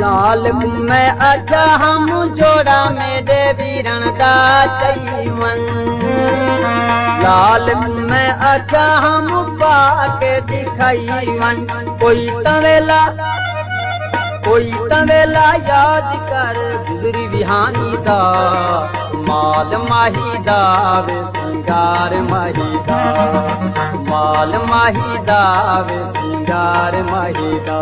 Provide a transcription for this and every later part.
लाल में अच्छा हम जोड़ा मेरे वीरण दा चईवन। लाल में अच्छा हम पाके दिखाईवन। कोई तवेला याद कर गुजरी बिहानी दा। माल माही दा वे सिंगार माही दा। माल माही दा वे सिंगार माही दा।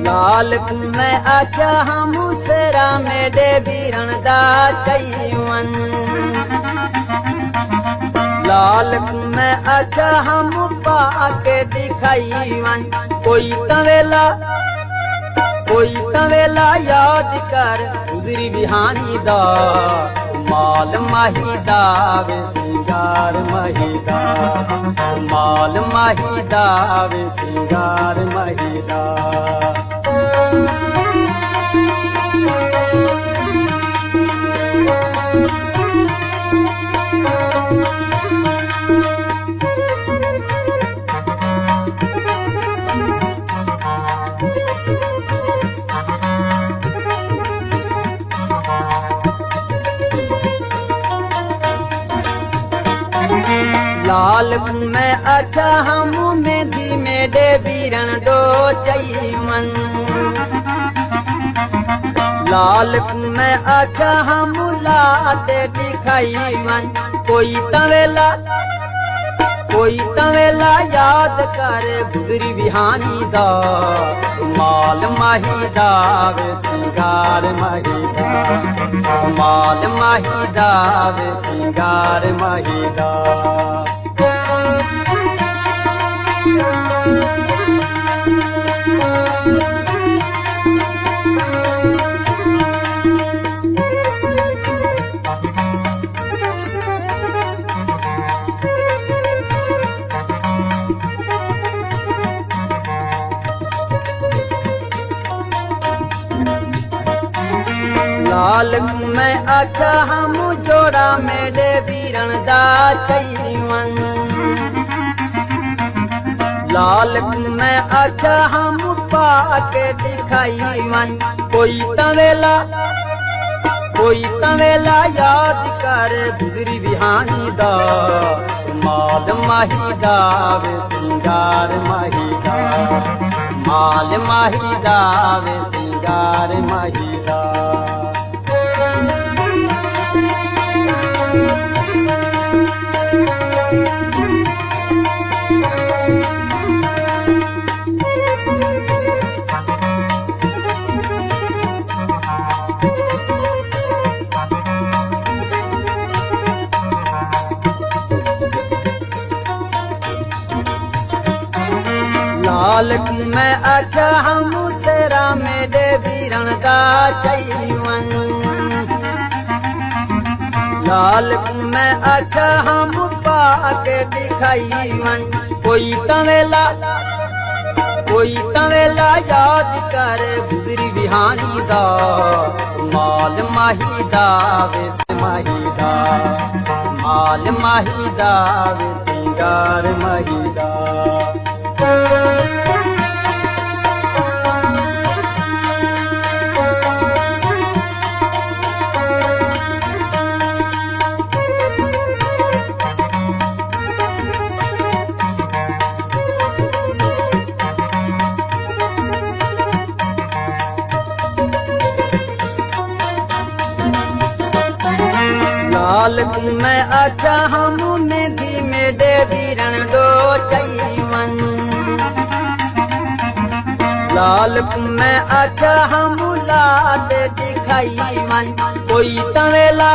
लाल में अच्छा हम सेरा मेरे वीरण दा चईवन। लाल में अच्छा हम पाके दिखाईवन। कोई तवेला याद कर गुजरी बिहानी दा। माल माही दा वे सिंगार माही दा। माल माही दा वे सिंगार माही दा। लाल में अच्छा हम मेहंदी मेरे वीरण दो चईवन। लाल में अच्छा हम लाते दिखाईवन। कोई तवेला याद कर गुजरी बिहानी दा। माल माही दा वे सिंगार माही दा। माल माही दा वे सिंगार माही दा। लाल में अच्छा हम जोड़ा मेरे वीरण दा चईवन। लाल में अच्छा हम पाके दिखाईवन। कोई तवेला याद कर गुजरी बिहानी दा। माल माही दा वे सिंगार माही दा। माल माही दा वे सिंगार माही दा। लाल में अच्छा हम सेरा मेरे वीरण दा चईवन। लाल में अच्छा हम पाके दिखाईवन। कोई तवेला याद कर गुजरी बिहानी दा। माल माही दा वे माही दा। माल माही दा वे सिंगार माही दा। लाल में अच्छा हम मेहंदी मेरे वीरण दो चईवन। लाल में अच्छा हम लाते दिखाईवन। कोई तवेला